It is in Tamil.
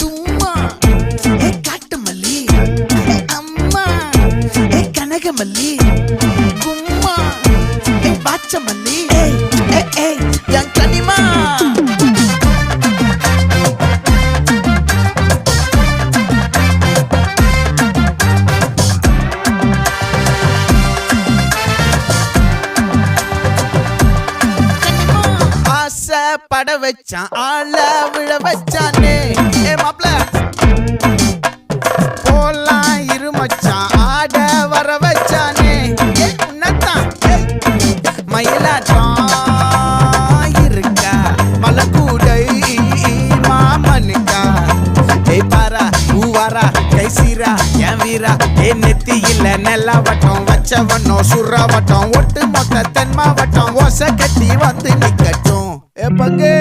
தும்மா காட்டு மல்லி அம்மா கனகமல்லி கும்மா பாச்ச மல்லி என் கனிமா பட வச்சான் ஆள விழ வச்சானே மாப்ள போலாம் இருமச்சான் ஆட வர வச்சானே உன்னதான் மயிலாட்டம் இருக்கா மலக்கூடை மாமனுக்கா பாரா பூவாரா கைசீரா என் வீரா நெத்தி இல்ல நெல்லா வட்டம் வச்ச வண்ணம் சுறா வட்டம் ஒட்டு மொத்த தென் மாவட்டம் ஓசை கட்டி வந்து நிக்கட்டும் பங்கே